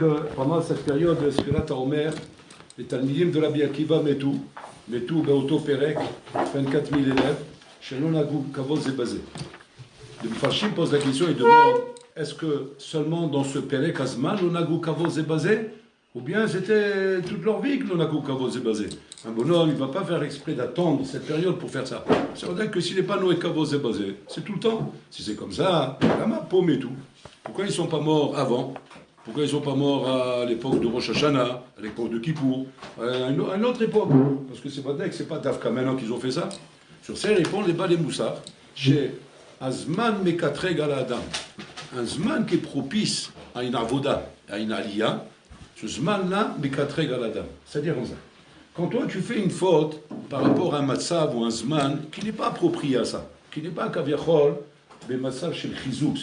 que pendant cette période de Sfirat HaOmer, les Talmidim de Rabbi Akiva mettent tout Beoto Perek, 24 000 élèves, chez l'Onagou Kavod Zebazé. Le Mfarshim pose la question et demande est-ce que seulement dans ce Perek Azman, l'Onagou Kavod Zebazé, ou bien c'était toute leur vie que l'Onagou Kavod Zebazé? Un bonhomme, il ne va pas faire exprès d'attendre cette période pour faire ça. Ça veut dire que s'il n'est pas Noé Kavod Zebazé, c'est tout le temps. Si c'est comme ça, la ma paume et tout. Pourquoi ils ne sont pas morts avant? Pourquoi ils ne sont pas morts à l'époque de Rosh Hashanah, à l'époque de Kippour, à une autre époque? Parce que c'est pas Dafka maintenant qu'ils ont fait ça. Sur ça, répondent les Balé Moussar, chez Azman Mekatreg al Adam. Un Zman qui est propice à une avoda, à une aliyah, ce Zman-là, Mekatreg al Adam. C'est-à-dire comme ça. Quand toi, tu fais une faute par rapport à un matzav ou un Zman qui n'est pas approprié à ça, qui n'est pas kaviachol, mais matzav chez le chizouk,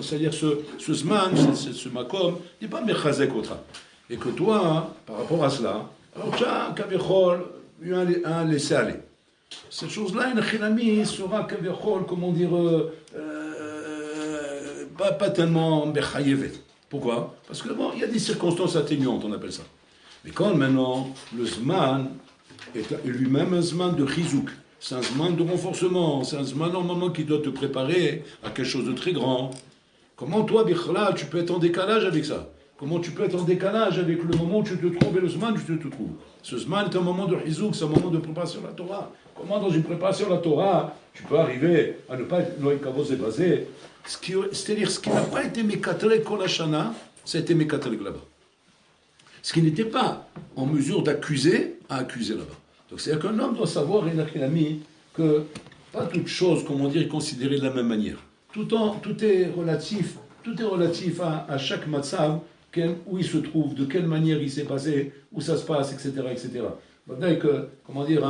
c'est-à-dire ce Zman, ce makom, n'est pas mechazek otra. Et que toi, par rapport à cela, alors tu as kaviachol, un laisser-aller. Cette chose-là, une chinami sera kaviachol, comment dire, pas tellement mechayevet. Pourquoi? Parce que d'abord, il y a des circonstances atténuantes, on appelle ça. Mais quand maintenant, le Zman est lui-même un Zman de chizouk, c'est un Zman de renforcement, c'est un Zman normalement qui doit te préparer à quelque chose de très grand. Comment toi, Bichla, tu peux être en décalage avec ça? Comment tu peux être en décalage avec le moment où tu te trouves et le Zman où tu te trouves? Ce Zman est un moment de chizouk, c'est un moment de préparation à la Torah. Comment dans une préparation à la Torah, tu peux arriver à ne pas être Noé Kavod Zebazé? C'est-à-dire, ce qui n'a pas été Mekatreg Kol Hashana, ça a été Mekatreg là-bas. Ce qui n'était pas en mesure d'accuser, à accuser là-bas. Donc c'est-à-dire qu'un homme doit savoir, Inachilami, que pas toute chose, comment dire, est considérée de la même manière. Tout est relatif à chaque matzav, où il se trouve, de quelle manière il s'est passé, où ça se passe, etc. etc. Donc, comment dire,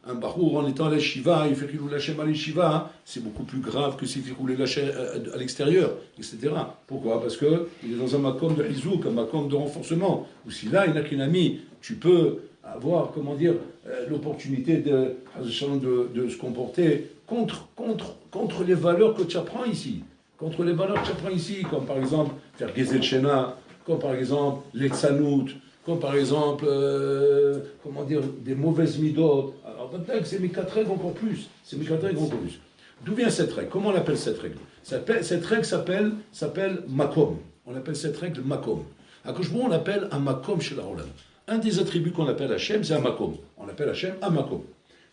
un barour en étant à l'eshiva, il fait qu'il roule Hachem à l'eshiva, c'est beaucoup plus grave que s'il fait rouler Hachem à l'extérieur, etc. Pourquoi? Parce qu'il est dans un makom de hizouk, un makom de renforcement, où si là, il n'a qu'une amie, tu peux avoir, comment dire, l'opportunité de se comporter contre les valeurs que tu apprends ici. Contre les valeurs que tu apprends ici, comme par exemple faire Gezel Shena, comme par exemple l'Etsanout, comme par exemple, comment dire, des mauvaises midot. Alors peut-être que c'est Mekatreg encore plus. C'est Mekatreg encore plus. D'où vient cette règle? Comment on appelle cette règle? Cette règle s'appelle Makom. On appelle cette règle Makom. À Koshbo, on l'appelle un Makom chez la Olam. Un des attributs qu'on appelle Hachem, c'est un Makom. On appelle Hachem un Makom.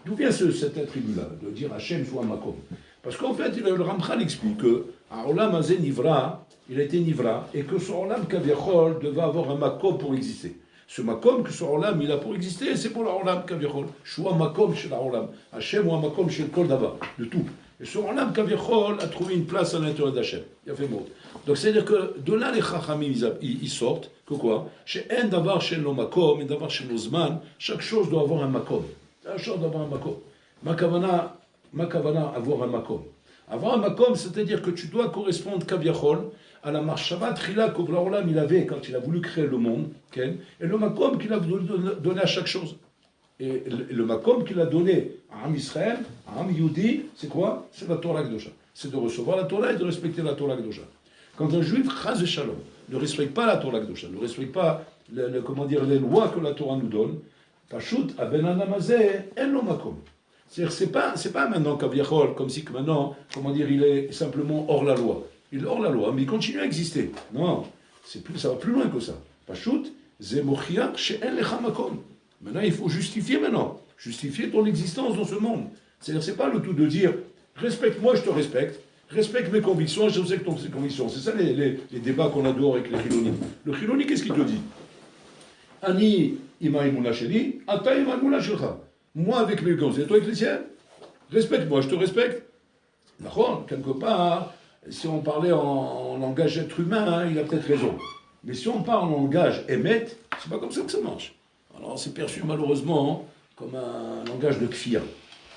D'où vient cet attribut-là, de dire Hachem soit un Makom? Parce qu'en fait, le Ramchal explique que Olam Azé Nivra, il a été Nivra, et que son Olam Kaviachol devait avoir un Makom pour exister. Ce Makom que son Olam il a pour exister, c'est pour l'Olam Kaviachol. Choua Makom chez l'Olam. Hachem ou un Makom chez le Kol Dava, de tout. Et son Olam Kaviachol a trouvé une place à l'intérieur d'Hachem. Il a fait mot. Donc c'est-à-dire que de là, les Chachamim, ils sortent, que quoi? Chez un d'avoir chez le Makom, et d'avoir chez l'Ozman, chaque chose doit avoir un Makom. Chaque chose doit avoir un Makom. Makavana, avoir un Makom. Avoir un Makom, c'est-à-dire que tu dois correspondre Kaviachol à la marshava trila que l'Olam il avait quand il a voulu créer le monde, et le Makom qu'il a donné à chaque chose. Et le Makom qu'il a donné à Am Israël, à Am Yehudi, c'est quoi? C'est la Torah Kedosha. C'est de recevoir la Torah et de respecter la Torah Kedosha. Quand un juif, Chaz et Shalom, ne respecte pas la Torah Kedosha, ne respecte pas comment dire, les lois que la Torah nous donne, Pashut, Abenan Amazé, El lo Makom. C'est-à-dire, c'est pas maintenant Kaviachol, comme si que maintenant, comment dire, il est simplement hors la loi. Il est hors la loi, mais il continue à exister. Non, ça va plus loin que ça. Pashut, Zemochiach, She'en Lecha Makom. Maintenant, il faut justifier Justifier ton existence dans ce monde. C'est-à-dire, c'est pas le tout de dire, respecte-moi, je te respecte. Respecte mes convictions, je respecte tes convictions. C'est ça les débats qu'on a dehors avec les Chiloni. Le Chiloni, qu'est-ce qu'il te dit? Ani ima imuna sheli, ata ima imuna shelcha. Moi avec mes convictions, toi avec les tiennes. Respecte-moi, je te respecte. D'accord? Quelque part, si on parlait en langage être humain, il a peut-être raison. Mais si on parle en langage émet, c'est pas comme ça que ça marche. Alors c'est perçu malheureusement comme un langage de kfir.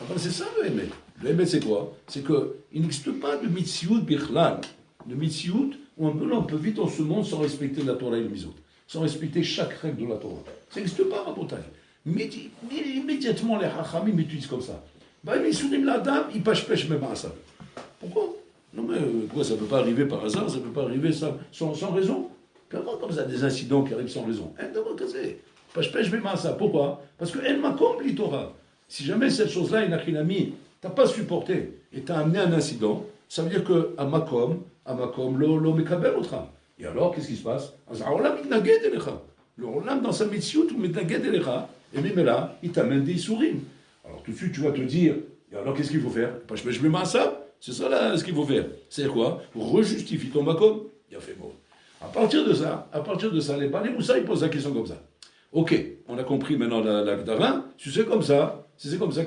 Enfin, c'est ça le émet. Le émet c'est quoi? C'est qu'il n'existe pas de mitziout bichlal, de mitziout où on peut vivre dans ce monde sans respecter la Torah et le mizot, sans respecter chaque règle de la Torah. Ça n'existe pas à Botaï. Immédiatement les hachamim utilisent comme ça. Ils soulignent la dame, ils pêchent même à ça. Pourquoi? Non mais quoi, ça ne peut pas arriver par hasard, ça ne peut pas arriver sans raison. Comment comme ça, des incidents qui arrivent sans raison? Je vais ça. Pourquoi? Parce que elle m'a compris Torah. Si jamais cette chose-là, une achinami, t'as pas supporté et t'as amené un incident, ça veut dire que à Makom, lo mekabel otra. Et alors, qu'est-ce qui se passe? Le Olam dans sa mitzvot, ou mitnaged elecha, et même là, il t'amène des souris. Alors tout de suite, tu vas te dire, et alors qu'est-ce qu'il faut faire? Je mets ça. C'est ça là, ce qu'il faut faire. C'est quoi? Rejustifie ton Makom. Il a fait mot. À partir de ça, les Bali Moussa, ils posent la question comme ça. Ok, on a compris maintenant la Gdara. Si c'est comme ça,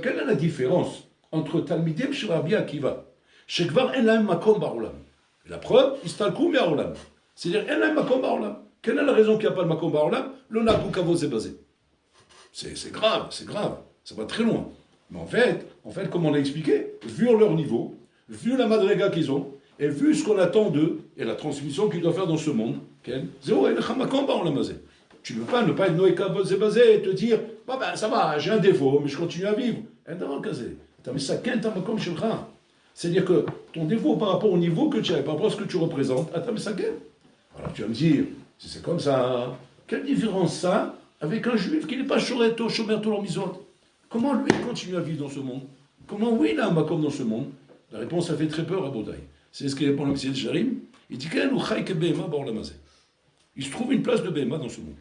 quelle est la différence entre Talmidim chez Rabbi Akiva? Shekvar en lahem makom barolam. La preuve, istalkou me'aolam. C'est-à-dire, en lahem makom barolam. Quelle est la raison qu'il n'y a pas de makom barolam? Le nakou kavod c'est basé. C'est grave. Ça va très loin. Mais en fait, comme on a expliqué, vu leur niveau, vu la madrega qu'ils ont, et vu ce qu'on attend d'eux, et la transmission qu'ils doivent faire dans ce monde, tu ne peux pas ne pas être Noé Kavod Zébazé et te dire, ça va, j'ai un défaut, mais je continue à vivre. C'est-à-dire que ton défaut par rapport au niveau que tu as, par rapport à ce que tu représentes, alors tu vas me dire, si c'est comme ça, quelle différence ça avec un juif qui n'est pas choreto, chomer tout misot? Comment lui continue à vivre dans ce monde? Comment oui, il a un makom dans ce monde? La réponse, ça fait très peur à Baudaï. C'est ce qu'il répond le Messiah Sharim. Il dit qu'il se trouve une place de Béma dans ce monde.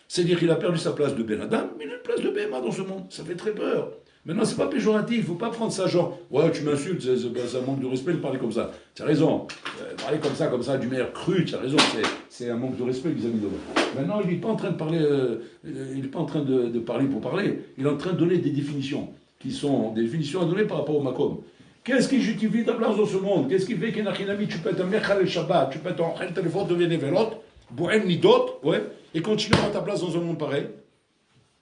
C'est-à-dire qu'il a perdu sa place de Ben Adam, mais il a une place de Béma dans ce monde. Ça fait très peur. Maintenant, c'est pas péjoratif, il ne faut pas prendre ça genre, ouais, tu m'insultes, c'est un manque de respect de parler comme ça. Tu as raison, parler comme ça, du meilleur cru, tu as raison, c'est un manque de respect vis-à-vis de l'autre. Maintenant, il n'est pas en train de parler, il n'est pas en train de parler pour parler, il est en train de donner des définitions, qui sont des définitions à donner par rapport au Makom. Qu'est-ce qui justifie ta place dans ce monde? Qu'est-ce qui fait qu'Enachinami, tu peux être un Mechal el Shabbat, tu peux être un téléphone de Vénévelot, Bouen Nidot, ouais, et continuer à ta place dans un monde pareil?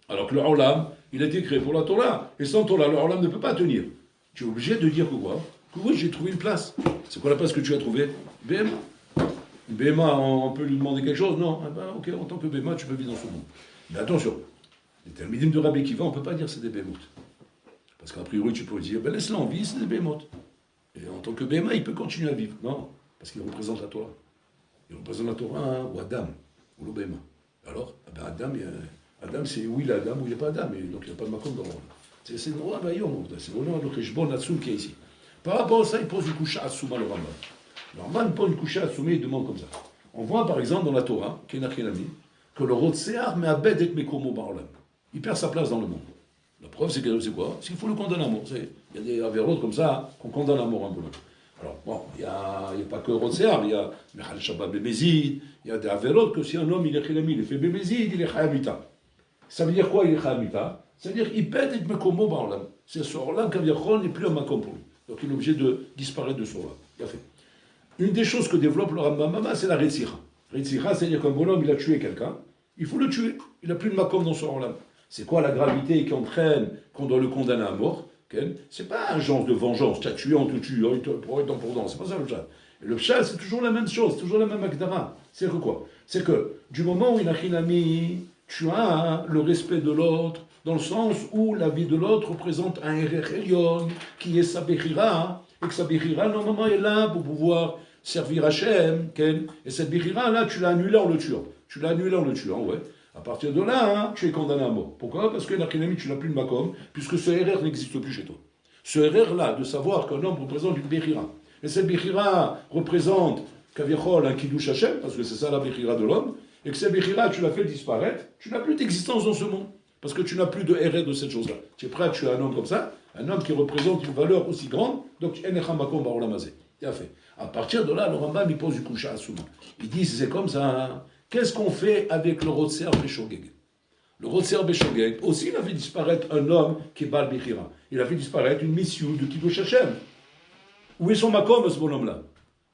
Alors que le Olam, il a été créé pour la Torah. Et sans Torah, le Olam ne peut pas tenir. Tu es obligé de dire que quoi? Que oui, j'ai trouvé une place. C'est quoi la place que tu as trouvée? Béma. Béma, on peut lui demander quelque chose? Non. Ah ben, ok, en tant que Béma, tu peux vivre dans ce monde. Mais attention, les Talmidim de Rabbi Kiva, on ne peut pas dire que c'est des Bémotes. Parce qu'a priori, tu peux dire, ben laisse-la en vie, c'est des Bémotes. Et en tant que Béma, il peut continuer à vivre. Non, parce qu'il représente la Torah. Il représente la Torah, ou Adam, ou le Béma. Alors, ben Adam, Adam, c'est où il est Adam, où il n'est pas Adam, et donc il n'y a pas de makom dans le monde. C'est le roi Bayom, c'est le Kheshbon Atsoum qui est ici. Par rapport à ça, il pose une couche Atsoum à le Rambam. Le Rambam pose une couche Atsoum et il demande comme ça. On voit par exemple dans la Torah, Kenachinami, que le Rotsear me'abed et mekomo ba'olam. Il perd sa place dans le monde. La preuve, c'est quoi? C'est qu'il faut le condamner à mort. Il y a des avérotes comme ça qu'on condamne à mort un peu. Alors, bon, il n'y a pas que Rotsear, il y a Mechal Shabbat Bemezid, il y a des avérotes que si un homme il est Chilami, il est fait Bemezid, il est Chayamita. Ça veut dire quoi, il est Chayamita? Ça veut dire qu'il pète et mekomo ba'olam. C'est ce Olam Kaviachol n'est plus un makom pour lui. Donc il est obligé de disparaître de ce Olam. Il a fait. Une des choses que développe le Rambam, c'est la Retzira. Retzira, c'est-à-dire qu'un bonhomme, il a tué quelqu'un, il faut le tuer. Il n'a plus de makom dans son Olam. C'est quoi la gravité qui entraîne qu'on doit le condamner à mort? C'est pas un genre de vengeance. Tu as tué, on te tue, pour être en pour c'est pas ça le chat. Le chat, c'est toujours la même chose, c'est toujours la même agdara. C'est que quoi? C'est que du moment où il a chinami, tu as le respect de l'autre, dans le sens où la vie de l'autre représente un erech elion, qui est sa bechira, et que sa bechira, normalement, est là pour pouvoir servir Hachem, et cette bechira, là, tu l'as annulée en le tuant. Ouais. À partir de là, tu es condamné à mort. Pourquoi? Parce que l'achinami, tu n'as plus de makom, puisque ce RR n'existe plus chez toi. Ce RR-là, de savoir qu'un homme représente une bechira, et cette bechira représente, kaviachol, un kiddush Hachem, parce que c'est ça la bechira de l'homme, et que cette bechira, tu l'as fait disparaître, tu n'as plus d'existence dans ce monde. Parce que tu n'as plus de RR de cette chose-là. Tu es prêt à tuer un homme comme ça, un homme qui représente une valeur aussi grande, donc Enecha Makom Baolamazé. Il a fait. À partir de là, le Rambam, il pose du Kusha Asuma. Il dit, c'est comme ça, qu'est-ce qu'on fait avec le Rotser Beshogeg? Le Rotser Beshogeg, aussi, il a fait disparaître un homme qui est Baal Bechira. Il a fait disparaître une mission de Kiddush Hashem. Où est son Makom, ce bonhomme-là?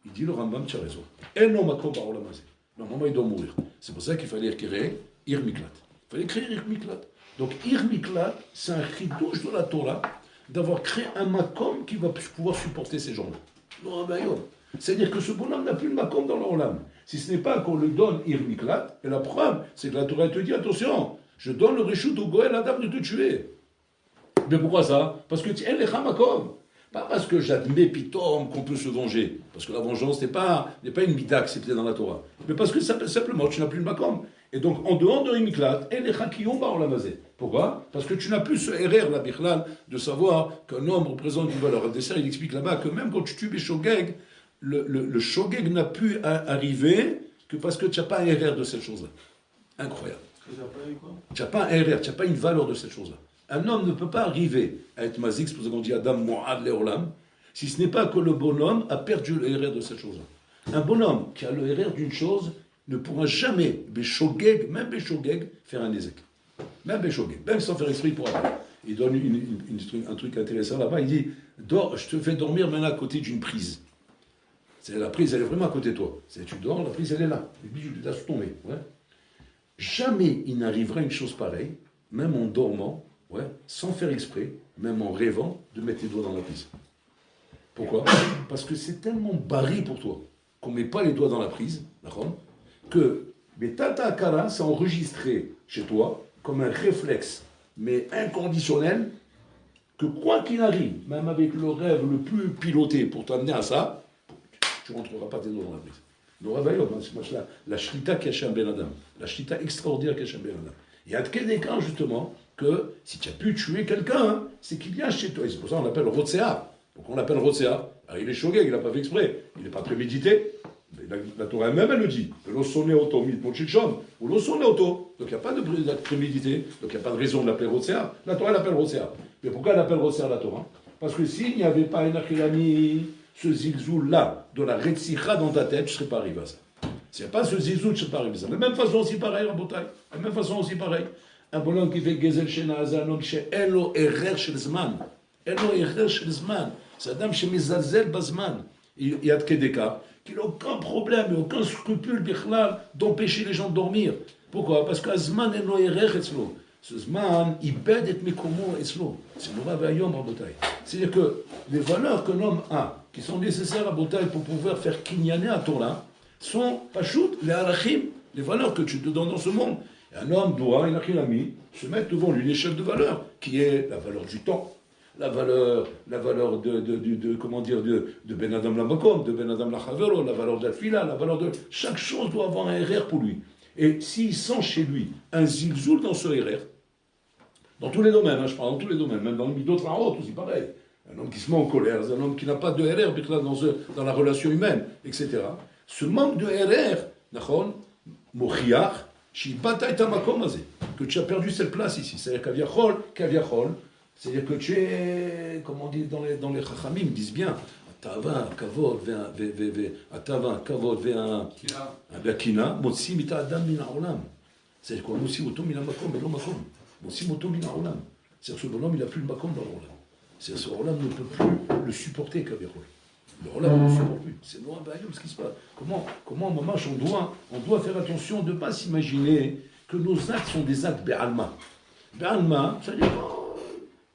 Il dit, le Rambam, tu as raison. Eno Makom Baolamazé. Normalement, il doit mourir. C'est pour ça qu'il fallait créer Ir Miklat. Il fallait créer Ir Miklat. Donc, Ir Miklat, c'est un chidouche de la Torah d'avoir créé un makom qui va pouvoir supporter ces gens-là. C'est-à-dire que ce bonhomme n'a plus de makom dans l'Olam. Si ce n'est pas qu'on le donne Ir Miklat, et la preuve, c'est que la Torah te dit, attention, je donne le réchut au Goël Adam de te tuer. Mais pourquoi ça? Parce que tu es le makom. Pas parce que j'admets pitom qu'on peut se venger, parce que la vengeance n'est pas une mida acceptée dans la Torah, mais parce que simplement tu n'as plus de makom. Et donc en dehors de Rimiklat, et les chakiyom ba'olamazé. Pourquoi? Parce que tu n'as plus ce RR, la bichlal, de savoir qu'un homme représente une valeur. Adesser, il explique là-bas que même quand tu tues Shogeg, le Shogeg n'a pu arriver que parce que tu n'as pas un RR de cette chose-là. Incroyable. Tu n'as pas un RR, tu n'as pas une valeur de cette chose-là. Un homme ne peut pas arriver à être mazik, c'est pour ça qu'on dit Adam Mu'ad Le'olam, si ce n'est pas que le bonhomme a perdu le RR de cette chose-là. Un bonhomme qui a le RR d'une chose ne pourra jamais, même Béchogeg, faire un ézek. Même Béchogeg, même sans faire esprit, il pourra pas. Il donne un truc intéressant là-bas, il dit, je te fais dormir maintenant à côté d'une prise. La prise, elle est vraiment à côté de toi. Tu dors, la prise, elle est là. Les bijoux, tu laisses tomber. Ouais. Jamais il n'arrivera une chose pareille, même en dormant, sans faire exprès, même en rêvant, de mettre les doigts dans la prise. Pourquoi? Parce que c'est tellement barré pour toi qu'on ne met pas les doigts dans la prise, d'accord, que mais Tata Akara s'est enregistré chez toi comme un réflexe, mais inconditionnel, que quoi qu'il arrive, même avec le rêve le plus piloté pour t'amener à ça, tu ne rentreras pas tes doigts dans la prise. Le réveil, c'est la shlita qu'Hachem Ben Adam, la shlita extraordinaire qu'Hachem Ben Adam. Il y a des cas, justement, que si tu as pu tuer quelqu'un, c'est qu'il y a chez toi. Et c'est pour ça qu'on l'appelle Rotsea. Donc on l'appelle Rotsea. Alors il est choqué, il n'a pas fait exprès. Il n'est pas prémédité. Mais la Torah elle-même, elle le dit. L'eau sonne auto, ou l'eau sonne auto. Donc il n'y a pas de prémédité. Donc il n'y a pas de raison de l'appeler Rotsea. La Torah l'appelle Rotsea. Mais pourquoi elle appelle Rotsea la Torah? Parce que s'il n'y avait pas un achilami, ce zilzoul-là, de la retzicha dans ta tête, je ne serais pas arrivé à ça. S'il n'y a pas ce zilzoul, je ne serais pas arrivé à ça. De la même façon aussi pareil, Rabotai. De la même façon aussi pareil. Un bonhomme qui fait Gezel Shena, c'est un homme qui est Elo Erer Shel Zman. Elo Erer Shel Zman. C'est un homme qui est Mizazel Bazman. Il y a de Kedeka, qui n'a aucun problème et aucun scrupule d'empêcher les gens de dormir. Pourquoi? Parce que Zman Elo Erer Etzlo. Ce Zman, il bête et Mekomo Etzlo. C'est le Rav Ayom Rabotai. C'est-à-dire que les valeurs qu'un homme a, qui sont nécessaires à Rabotai pour pouvoir faire kinyaner à Torah, sont Pachout, les Arachim, les valeurs que tu te donnes dans ce monde. Un homme doit, il a se mettre devant lui une échelle de valeur, qui est la valeur du temps, la valeur comment dire, de Ben Adam Lamakom, de Ben Adam Lachavero, la valeur de la fila, la valeur de... Chaque chose doit avoir un RR pour lui. Et s'il sent chez lui un zilzoul dans ce RR, dans tous les domaines, je parle dans tous les domaines, même dans le midot farot aussi pareil, un homme qui se met en colère, un homme qui n'a pas de RR dans la relation humaine, etc. Ce manque de RR, nachon, mochiach, que tu as perdu cette place ici. C'est-à-dire kaviachol, c'est-à-dire que tu es, comme on dit dans les chachamim, ils disent bien, atava, kavod, ve'akina, motsi mita adam min ha'olam. C'est-à-dire quoi? Motsi moto min ha'makom, et non makom. Motsi moto min ha'olam. C'est-à-dire que ce bonhomme, il n'a plus de makom dans l'olam. C'est-à-dire que ce olam ne peut plus le supporter, kaviachol. Le olam ne le supporte plus. C'est noir, ce qui se passe. Comment mamash, on doit faire attention de ne pas s'imaginer que nos actes sont des actes be'alma. Be'alma, ça veut dire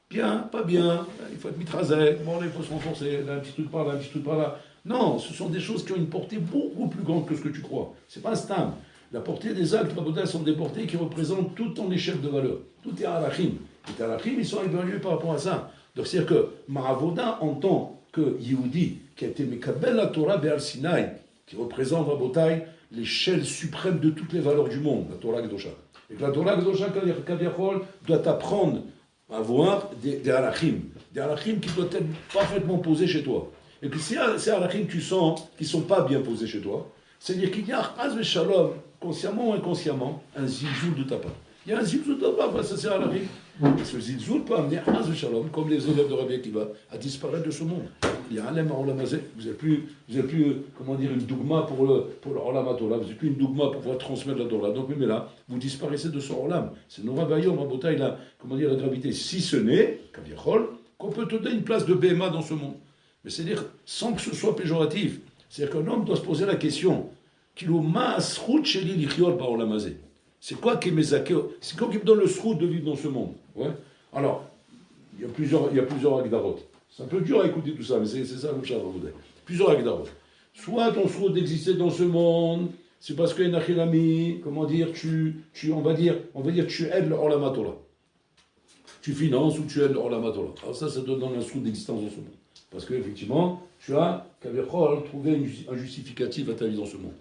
bien, pas bien, il faut être mitrazé, bon, il faut se renforcer, un petit truc par là, un petit truc par là. Non, ce sont des choses qui ont une portée beaucoup plus grande que ce que tu crois. C'est pas un stam. La portée des actes, sont des portées qui représentent tout ton échelle de valeur. Tout est arachim. Les arachim, ils sont évalués par rapport à ça. Donc c'est-à-dire que Maravoda entend que Yehudi, qui a été Mekabel la Torah Be'al Sinai, qui représente Rabotai l'échelle suprême de toutes les valeurs du monde, la Torah Kedosha. Et que la Torah Kedosha, Kaviachol, doit t'apprendre à avoir des halachim qui doivent être parfaitement posés chez toi. Et que si ces halachim tu sens qui ne sont pas bien posés chez toi, c'est-à-dire qu'il y a un shalom, consciemment ou inconsciemment, un zilzoul de ta part. Il y a un zilzoul de ta part face à ces halachim. Et ce zilzoul peut amener un shalom, comme les élèves de Rabbi Akiva, à disparaître de ce monde. Il y a un lema olamazé. Vous n'êtes plus, comment dire, une dougma pour le olam Torah. Vous n'êtes plus une dougma pour pouvoir transmettre la Torah. Donc, mais là, vous disparaissez de ce olam. C'est Nora Bayom, Rabotai, la gravité. Si ce n'est, Kaviachol, qu'on peut te donner une place de BMA dans ce monde. Mais c'est-à-dire, sans que ce soit péjoratif. C'est-à-dire qu'un homme doit se poser la question, c'est quoi qui c'est quoi qui me donne le srout de vivre dans ce monde? Ouais. Alors, il y a plusieurs agdarot. C'est un peu dur à écouter tout ça, mais c'est ça le chat. Plusieurs agdarot. Soit ton srout d'exister dans ce monde, c'est parce que Nachilami, comment dire, on va dire, tu aides le Orlama Torah. Tu finances ou tu aides le Orlama Torah. Alors ça te donne un srout d'existence dans ce monde. Parce qu'effectivement, tu as, Kavechol, trouvé un justificatif à ta vie dans ce monde.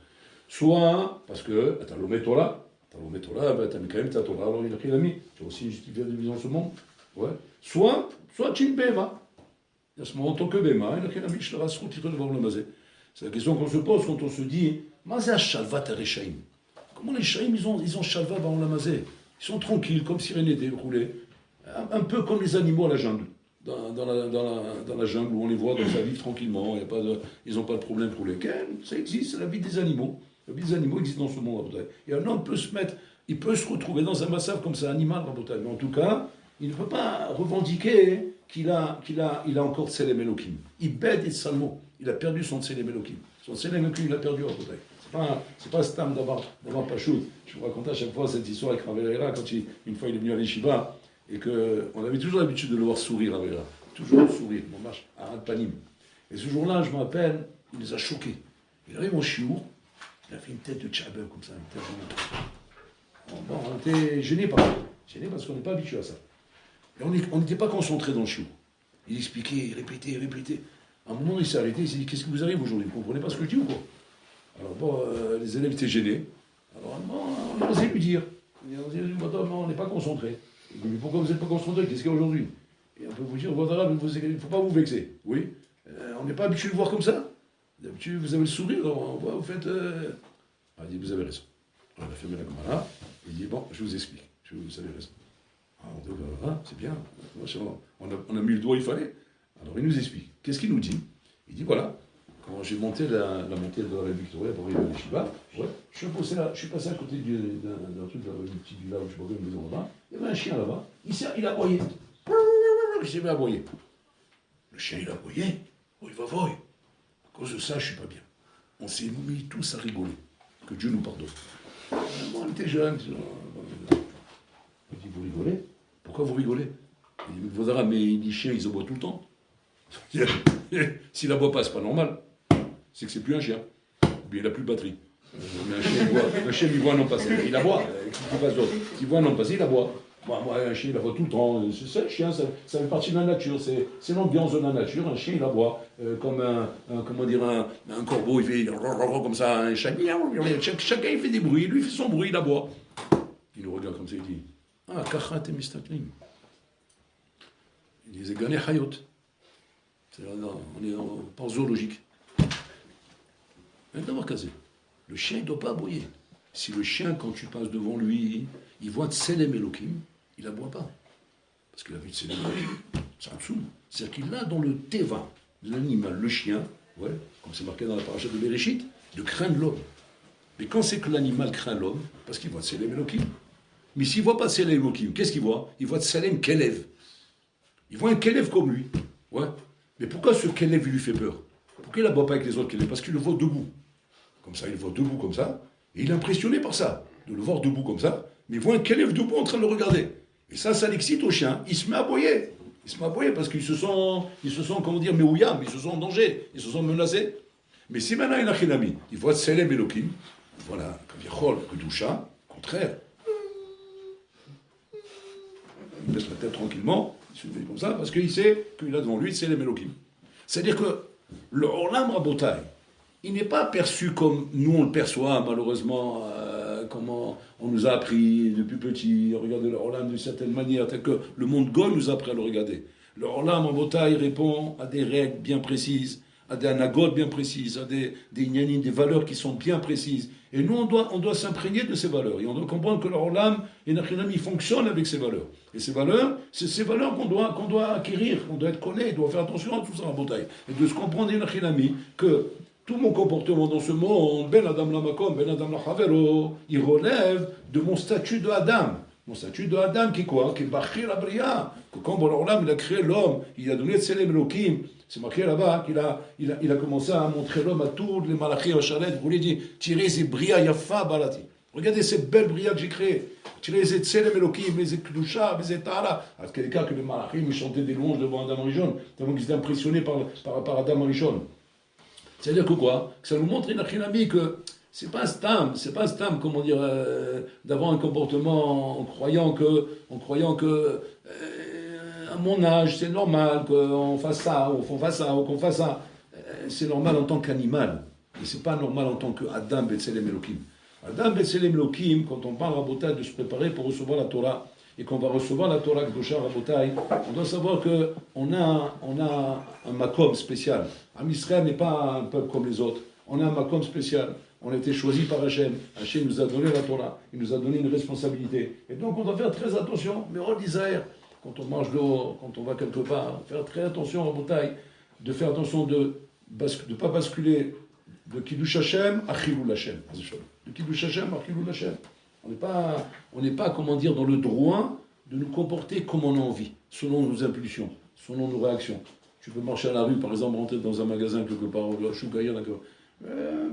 Soit parce que, tu as l'Omet Torah, tu as quand même ta Torah, alors il a pris l'ami, tu as aussi un justificatif dans ce monde. Ouais. Soit tu es une Béma. À ce moment, en tant que Béma, il a pris l'ami, je te rassure, tu peux le voir le mazé. C'est la question qu'on se pose quand on se dit, Mazé Shalvat Areshaim. Comment les Shaim, ils ont Shalva dans la mazé? Ils sont tranquilles, comme Sirénédé, roulés. Un peu comme les animaux à la jungle. Dans la jungle où on les voit comme ça vivre tranquillement, ils n'ont pas de problème pour lesquels. Ça existe, c'est la vie des animaux. La vie des animaux existe dans ce monde. Et un homme peut il peut se retrouver dans un massacre comme ça, animal, mais en tout cas, il ne peut pas revendiquer qu'il a encore Tselem Elohim. Il bête et salmo. Il a perdu son Tselem Elohim. Son Tselem Elohim, il a perdu c'est pas Stam d'avoir Pachout. Je vous raconte à chaque fois cette histoire avec Ravelera, quand une fois il est venu à l'Yeshiva, et qu'on avait toujours l'habitude de le voir sourire, Ravelera. Toujours sourire, mon marche, à Panim. Et ce jour-là, je me rappelle, il les a choqués. Il arrive en chiour, il a fait une tête de tchabel comme ça, une tête de... Bon, on était gênés par ça. Gênés parce qu'on n'est pas habitué à ça. Et on n'était pas concentrés dans le chiour. Il expliquait, il répétait. À un moment, il s'est arrêté, il s'est dit, qu'est-ce qui vous arrive aujourd'hui? Vous ne comprenez pas ce que je dis ou quoi? Alors bon, les élèves étaient gênés. Alors on a osé lui dire. On n'est pas concentrés. Il dit, mais pourquoi vous n'êtes pas concentrés? Qu'est-ce qu'il y a aujourd'hui? Et on peut vous dire, voilà, il ne faut pas vous vexer. Oui, on n'est pas habitué de voir comme ça. D'habitude, vous avez le sourire, on voit, vous faites... Il dit, vous avez raison. On a fermé la caméra. Il dit, bon, je vous explique. Vous avez raison. Alors, donc, voilà, c'est bien. On a mis le doigt, il fallait. Alors, il nous explique. Qu'est-ce qu'il nous dit? Il dit, voilà, quand j'ai monté la montée de la rue Victoria pour arriver à l'Yeshiva, je suis passé à côté d'un truc, d'un petit village, je sais pas, une maison là-bas. Il y avait un chien là-bas. Il a aboyé. Il s'est mis à aboyer. Le chien, il a aboyé. Oh, il va voir. À cause de ça, je ne suis pas bien. On s'est mis tous à rigoler. Que Dieu nous pardonne. Moi, on était jeunes. Il dit, vous rigolez? Pourquoi vous rigolez? Il dit, mais les chiens, ils aboient tout le temps. S'il aboie pas, c'est pas normal. C'est que c'est plus un chien. Ou bien il n'a plus de batterie. Mais un chien, il voit un homme passer. Il aboie. Il voit un homme passer, il aboie. Moi, un chien, il aboie tout le temps. C'est ça, le chien, ça fait partie de la nature. C'est l'ambiance de la nature. Un chien, il aboie. Comme un corbeau, il fait comme ça. Un chat, chacun, il fait des bruits. Lui, il fait son bruit, il aboie. Il nous regarde comme ça, il dit, ah, kachat et mistaklim. Il dit, Gane Hayot. On est en zoologique. D'abord casé. Le chien, il ne doit pas aboyer. Si le chien, quand tu passes devant lui, il voit Tselem Elohim, il n'aboie pas. Parce qu'il a vu Tselem Elohim. C'est un tsoum. C'est-à-dire qu'il a dans le teva de l'animal, le chien, comme c'est marqué dans la paracha de Bereshit, de craindre l'homme. Mais quand c'est que l'animal craint l'homme, parce qu'il voit Tselem Elohim. Mais s'il ne voit pas Tselem Elohim, qu'est-ce qu'il voit? Il voit Tselem Kelev. Il voit un Kelev comme lui. Mais pourquoi ce Kelev lui fait peur? Pourquoi il n'aboie pas avec les autres Kelev? Parce qu'il le voit debout. Comme ça, il le voit debout comme ça. Et il est impressionné par ça, de le voir debout comme ça. Mais il voit un Kelev debout en train de le regarder. Et ça l'excite au chien. Il se met à aboyer. Il se met à aboyer parce qu'ils se sont, comment dire, méouillam, ils se sont en danger, ils se sont menacés. Mais si maintenant il a un ami, il voit Tselem Elohim, voilà, comme Yachol, Kedusha, au contraire. Il baisse la tête tranquillement, il se fait comme ça, parce qu'il sait qu'il a devant lui Tselem Elohim. C'est-à-dire que le Olam Rabotai, il n'est pas perçu comme nous on le perçoit, malheureusement, comment on nous a appris depuis petit, à regarder le Olam d'une certaine manière, tel que le monde Goy nous a appris à le regarder. Le Olam Rabotai répond à des règles bien précises, à des anagotes bien précises, à des ignanim, des valeurs qui sont bien précises. Et nous, on doit s'imprégner de ces valeurs. Et on doit comprendre que le Olam et Nachinami fonctionnent avec ces valeurs. Et ces valeurs, c'est ces valeurs qu'on doit acquérir, qu'on doit être connaît, on doit faire attention à tout ça en bataille. Et de se comprendre, Nachinami, que tout mon comportement dans ce monde, Ben Adam Lamakom, Ben Adam Lachavero, il relève de mon statut de Adam. Mon statut de Adam qui est quoi? Qui est Bachir Abriya. Que quand Olam il a créé l'homme, il a donné Tselem Elohim. C'est marqué là-bas qu'il a commencé à montrer l'homme à tous les malachim à Chalet. Vous voulez dire, tirez ces bria yafa balati. Regardez ces belles bria que j'ai créées. Tirez ces Tselem Elohim, les Kedusha, les Etala. Alors, quel cas que les malachim ils chantaient des louanges devant Adam Arishon, tellement qu'ils étaient impressionnés par Adam Arishon. C'est-à-dire que quoi? Que ça nous montre, Inachinami, que c'est pas un stam, comment dire, d'avoir un comportement en croyant que à mon âge, c'est normal qu'on fasse ça, ou qu'on fasse ça, ou qu'on fasse ça. C'est normal en tant qu'animal. Et c'est pas normal en tant qu'Adam B'Tselem Elohim. Adam B'Tselem Elohim, quand on parle Rabotai de se préparer pour recevoir la Torah, et qu'on va recevoir la Torah Kdosha Rabotai, on doit savoir qu'on a un makom spécial. Am Israël n'est pas un peuple comme les autres. On a un makom spécial. On a été choisi par Hachem. Hachem nous a donné la Torah. Il nous a donné une responsabilité. Et donc on doit faire très attention. Mais on d'Israël, quand on marche dehors, quand on va quelque part, faire très attention à Rabotai, de faire attention de ne pas basculer de Kiddush Hashem à Chilul Hashem. De Kiddush Hashem à Chilul Hashem. On n'est pas, comment dire, dans le droit de nous comporter comme on a envie, selon nos impulsions, selon nos réactions. Tu peux marcher à la rue, par exemple, rentrer dans un magasin quelque part, au Chougaïa, d'accord.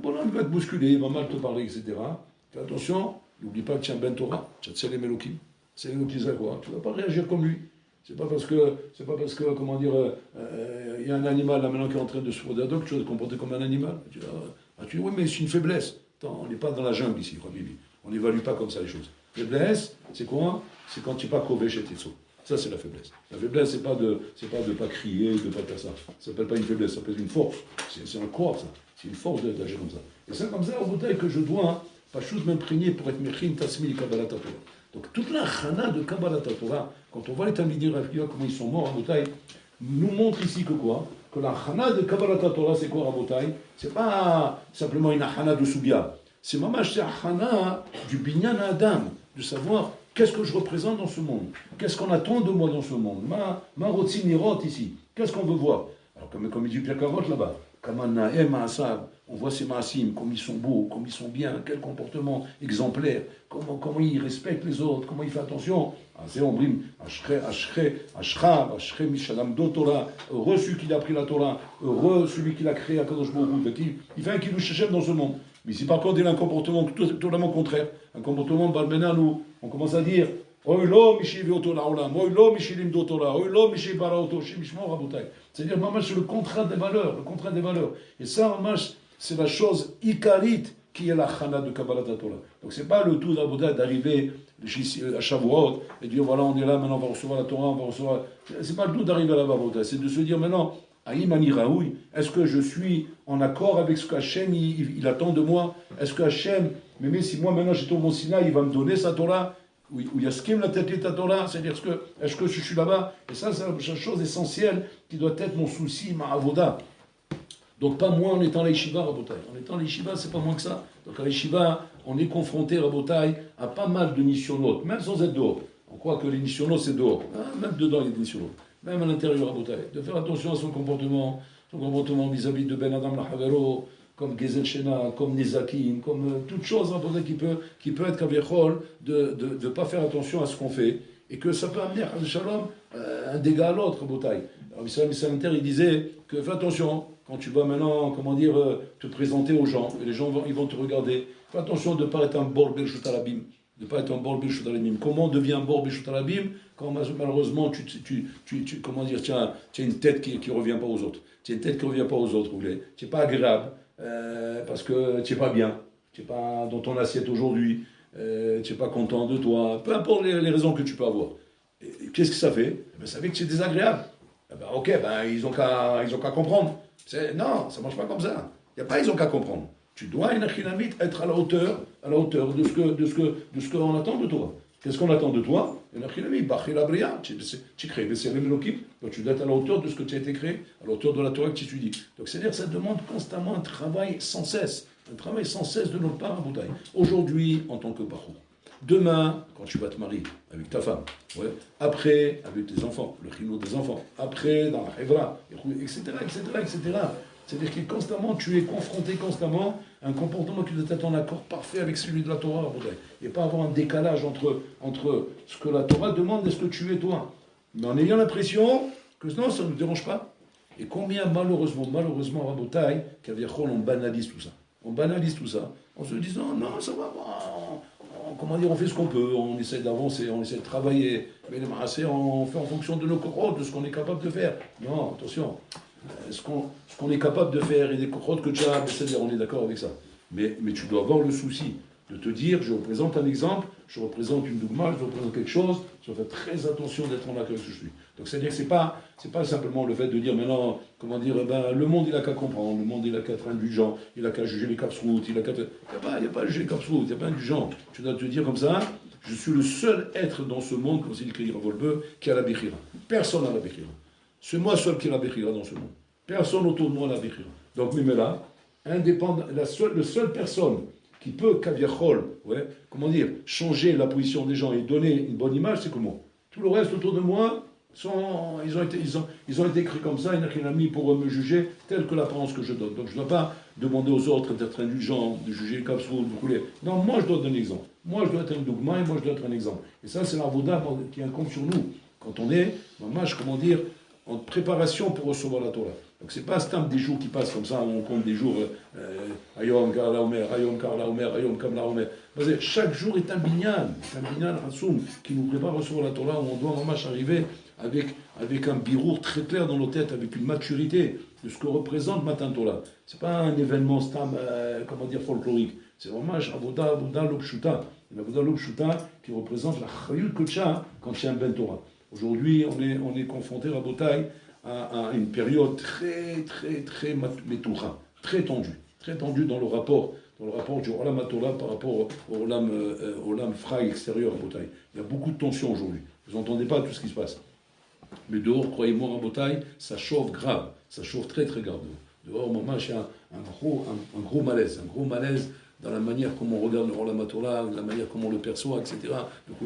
Bon, il va te bousculer, il va mal te parler, etc. Fais attention, n'oublie pas que tu as un Ben Torah, tu as Tselem Elohim. Tselem Elohim, c'est quoi? Tu ne vas pas réagir comme lui. C'est pas parce que, comment dire, il y a un animal là maintenant qui est en train de se fondre, donc tu vas te comporter comme un animal. Tu dis, oui, mais c'est une faiblesse. Attends, on n'est pas dans la jungle ici, quoi, Bibi. On n'évalue pas comme ça les choses. Faiblesse, c'est quoi? C'est quand tu n'es pas kové chez Tetso. Ça, c'est la faiblesse. La faiblesse, c'est pas de pas crier, de pas faire ça. Ça s'appelle pas une faiblesse, ça s'appelle une force. C'est un corps, ça. C'est une force d'agir comme ça. Et c'est comme ça, au bouteille, que je dois, pas juste m'imprégner pour être mechin, tasmi, kabbalat Torah. Donc, toute la chana de kabbalat Torah, quand on voit les Talmidim Rav, comment ils sont morts, Rabotai, nous montre ici que quoi? Que la chana de kabbalat Torah, c'est quoi, Rabotai? C'est pas simplement une chana de soubia. C'est mamash, c'est achana du binyan Adam, de savoir qu'est-ce que je représente dans ce monde, qu'est-ce qu'on attend de moi dans ce monde, ma rotzin nirot ici, qu'est-ce qu'on veut voir. Alors comme il dit Pierre Cavotte là-bas, on voit ces maasim, comme ils sont beaux, comme ils sont bien, quel comportement exemplaire, comment ils respectent les autres, comment ils font attention. C'est on brime, Ashre, Mishalam do Torah, heureux celui qui a pris la Torah, heureux celui qui l'a créé à Kadosh Baruch Hu, il fait un kiddush Hashem dans ce monde. Mais si par contre il a un comportement totalement contraire, un comportement balbénal où on commence à dire c'est-à-dire, c'est le contrat des valeurs, Et ça, c'est la chose ikarite qui est la chana de Kabbalat Torah. Donc c'est pas le tout d'Aboda d'arriver à Shavuot et dire voilà, on est là, maintenant on va recevoir la Torah, on va recevoir. C'est pas le tout d'arriver à la Baboda, c'est de se dire maintenant, Aïmani Raoui, est-ce que je suis en accord avec ce qu'Hachem il attend de moi? Est-ce que Hachem, même si moi maintenant j'étais au Mont Sinaï, il va me donner sa Torah? Où il y a ce qui me la tête ta Torah, c'est-à-dire est-ce que je suis là-bas? Et ça, c'est la chose essentielle qui doit être mon souci, ma avoda. Donc pas moi en étant l'Yeshiva, Rabotai. En étant l'Yeshiva, c'est pas moins que ça. Donc à l'Yeshiva, on est confronté, Rabotai, à pas mal de nisyonotes, même sans être dehors. On croit que les nisyonotes, c'est dehors. Même dedans, il y a des nisyonotes. Même à l'intérieur, Rabotai. De faire attention à son comportement vis-à-vis de Ben Adam Lahavero, comme Gezel Shena, comme Nezakin, comme toute chose qui peut être kaviachol, de ne pas faire attention à ce qu'on fait, et que ça peut amener à Shalom un dégât à l'autre, Botaï. Alors, Israël Missalinter, il disait que fais attention, quand tu vas maintenant, te présenter aux gens, et les gens ils vont te regarder, fais attention de ne pas être un bor Birshut Alabim, de ne pas être un bor Birshut Alabim. Comment on devient un bor Birshut Alabim quand malheureusement tu as une tête qui ne revient pas aux autres. Tu as une tête qui ne revient pas aux autres, tu n'es pas agréable. Parce que tu n'es pas bien, tu n'es pas dans ton assiette aujourd'hui, tu n'es pas content de toi, peu importe les raisons que tu peux avoir. Qu'est-ce que ça fait? Ça fait que c'est désagréable. Ils ont qu'à comprendre. Non, ça ne marche pas comme ça. Il n'y a pas ils ont qu'à comprendre. Tu dois, être à la hauteur de ce qu'on attend de toi. Qu'est-ce qu'on attend de toi? Tu crées, donc tu dois être à la hauteur de ce que tu as été créé, à la hauteur de la Torah que tu étudies. Donc c'est-à-dire que ça demande constamment un travail sans cesse de notre part à Bouddhaï. Aujourd'hui, en tant que parcours. Demain, quand tu vas te marier avec ta femme, après, avec tes enfants, le chino des enfants, après, dans la hevra, etc. C'est-à-dire que constamment, tu es confronté constamment à un comportement qui doit être en accord parfait avec celui de la Torah, et pas avoir un décalage entre ce que la Torah demande et ce que tu es toi. Mais en ayant l'impression que non, ça ne nous dérange pas. Et combien, malheureusement, Rabotai, qu'Aviachol, on banalise tout ça. On banalise tout ça en se disant, non, ça va pas. On fait ce qu'on peut, on essaie d'avancer, on essaie de travailler, mais les maassés, on fait en fonction de nos cohortes, de ce qu'on est capable de faire. Non, attention. Ce qu'on est capable de faire et des cohortes que tu as, c'est-à-dire on est d'accord avec ça. Mais tu dois avoir le souci de te dire, je représente un exemple, je représente une dougma, je représente quelque chose, je dois faire très attention d'être en accueil avec ce que je suis. Donc c'est-à-dire que c'est pas simplement le fait de dire maintenant, comment dire, ben, le monde il a qu'à comprendre, le monde il a qu'à être indulgent, il a qu'à juger les capsroutes, il a qu'à... Il n'y a pas à juger les capsroutes, il n'y a pas indulgent. Tu dois te dire comme ça, je suis le seul être dans ce monde, comme s'il écrit Volbeu, qui a la Bechira. Personne n'a la Bechira. C'est moi seul qui a la Bechira dans ce monde. Personne autour de moi n'a la Bechira. Donc Mimela, indépendant, le seule personne qui peut, Kaviachol, ouais, comment dire, changer la position des gens et donner une bonne image, c'est que moi. Tout le reste autour de moi, ils ont été écrits comme ça, il n'y a rien mis pour me juger telle que l'apparence que je donne. Donc je ne dois pas demander aux autres d'être indulgents, de juger comme ça, de couler. Non, moi je dois donner l'exemple. Moi je dois être un dogma et moi je dois être un exemple. Et ça c'est l'avoda qui incombe sur nous. Quand on est, comment dire, en préparation pour recevoir la Torah. Donc c'est pas stamp des jours qui passent comme ça, on compte des jours, Ayom Karla Omer, Ayom Karla Omer, Ayom Kamla Omer. Chaque jour est un binyan Hassoum, qui nous prépare à recevoir la Torah, où on doit vraiment arriver avec un birour très clair dans nos têtes, avec une maturité de ce que représente Matan Torah. C'est pas un événement stam, folklorique. C'est vraiment Avoda Lobshuta. L'Avoda Lobshuta qui représente la Chayut Kocha quand il y a un Ben Torah. Aujourd'hui, on est confronté à Botaï à une période très métoucha, très tendue dans le rapport du Olam HaTorah par rapport au Olam Frai extérieur à Botaï. Il y a beaucoup de tensions aujourd'hui. Vous n'entendez pas tout ce qui se passe. Mais dehors, croyez-moi, à Botaï, ça chauffe grave, ça chauffe très grave. Dehors, maman, il y a un gros malaise dans la manière comment on regarde le Olam HaTorah, la manière comment on le perçoit, etc. Donc,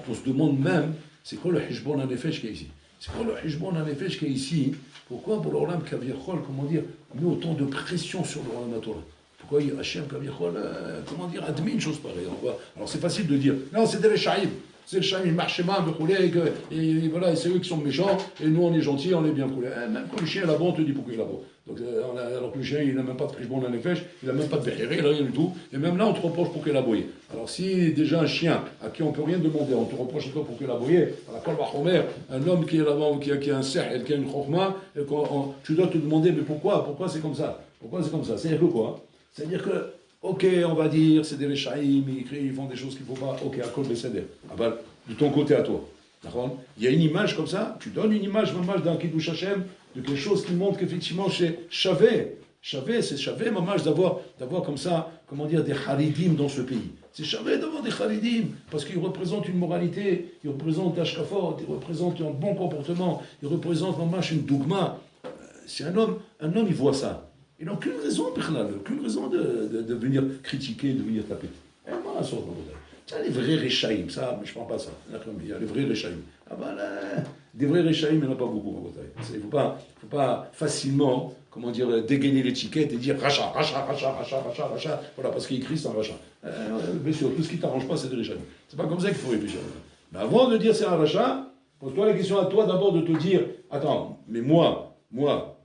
on se demande même, c'est quoi le hijbon en effet qui est ici? C'est quoi le hijbon en effet qui est ici? Pourquoi pour l'Olam Kaviachol, comment dire, met autant de pression sur le Olam HaTorah? Pourquoi Hachem Kaviachol, comment dire, admet une chose pareille? Alors c'est facile de dire, non, c'est des Rechaïm. C'est le Chaim, il marche mal, et voilà, c'est eux qui sont méchants, et nous on est gentils, on est bien coulés. Même quand le chien est là-bas, on te dit pourquoi il est là-bas. Donc, alors que le chien, il n'a même pas de hijbon dans les fèches, il n'a même pas de béhéré, il n'a rien du tout, et même là on te reproche pourquoi il a aboyé. Alors si déjà un chien, à qui on ne peut rien demander, on te reproche toi pourquoi il a aboyé, à la Kolba Homer, un homme qui est là-bas, qui a un cerf, qui a une chokma, tu dois te demander, mais pourquoi c'est comme ça? Pourquoi c'est comme ça? C'est-à-dire que quoi? C'est-à-dire que, ok, on va dire, c'est des Rechaïm, ils font des choses qu'il ne faut pas, ok, à Kol Beseder. Ah ben, de ton côté à toi. Il y a une image comme ça, tu donnes une image d'un Kiddush Hashem, de quelque chose qui montre qu'effectivement chez Chavé, c'est Chavé, mamage, d'avoir comme ça, comment dire, des Haridim dans ce pays. C'est Chavé d'avoir des Haridim, parce qu'ils représentent une moralité, ils représentent l'Ashkafot, ils représentent un bon comportement, ils représentent mamage une dougma. Si un homme il voit ça, il n'a aucune raison, de venir critiquer, de venir taper. Il y a les vrais Rechaïm, ça, mais je ne prends pas ça. Il y a les vrais Rechaïm. Ah ben là, des vrais Rechaïm, il n'y en a pas beaucoup en Bretagne. Il ne faut pas facilement, comment dire, dégainer l'étiquette et dire Racha. Voilà, parce qu'il écrit c'est un Racha. Bien sûr, tout ce qui ne t'arrange pas, c'est des Rechaïm. C'est pas comme ça qu'il faut réfléchir. Mais avant de dire c'est un Racha, pose-toi la question à toi d'abord de te dire attends, mais moi,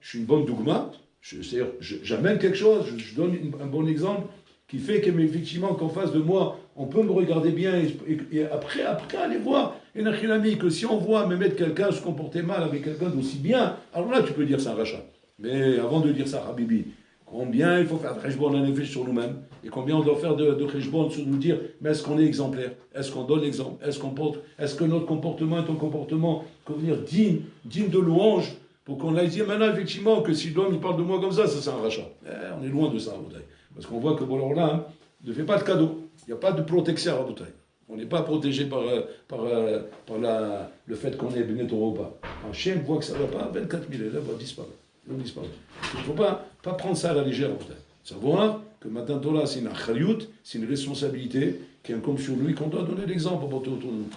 je suis une bonne dougma, c'est-à-dire, j'amène quelque chose, je donne un bon exemple qui fait qu'effectivement, qu'en face de moi, on peut me regarder bien et après aller voir. Et Nachilami, que si on voit Mehmet quelqu'un se comporter mal avec quelqu'un d'aussi bien, alors là tu peux dire c'est un rachat. Mais avant de dire ça, Habibi, combien il faut faire de Rejbon en effet sur nous-mêmes et combien on doit faire de Rejbon sur nous dire, mais est-ce qu'on est exemplaire? Est-ce qu'on donne l'exemple? Est-ce que notre comportement est un comportement, comment dire, digne de louange pour qu'on aille dire maintenant effectivement que si l'homme il parle de moi comme ça c'est un rachat. On est loin de ça, Rabotai. Parce qu'on voit que bon, là, ne fait pas de cadeau. Il n'y a pas de protection à Rabotai. On n'est pas protégé par le fait qu'on est Benet Europa. Un chien voit que ça ne va pas, 24 000 élèves vont disparaître. Il ne faut pas prendre ça à la légère. Savoir que Matan Torah, c'est une achariout, c'est une responsabilité qui incombe sur lui, qu'on doit donner l'exemple pour porter autour de nous.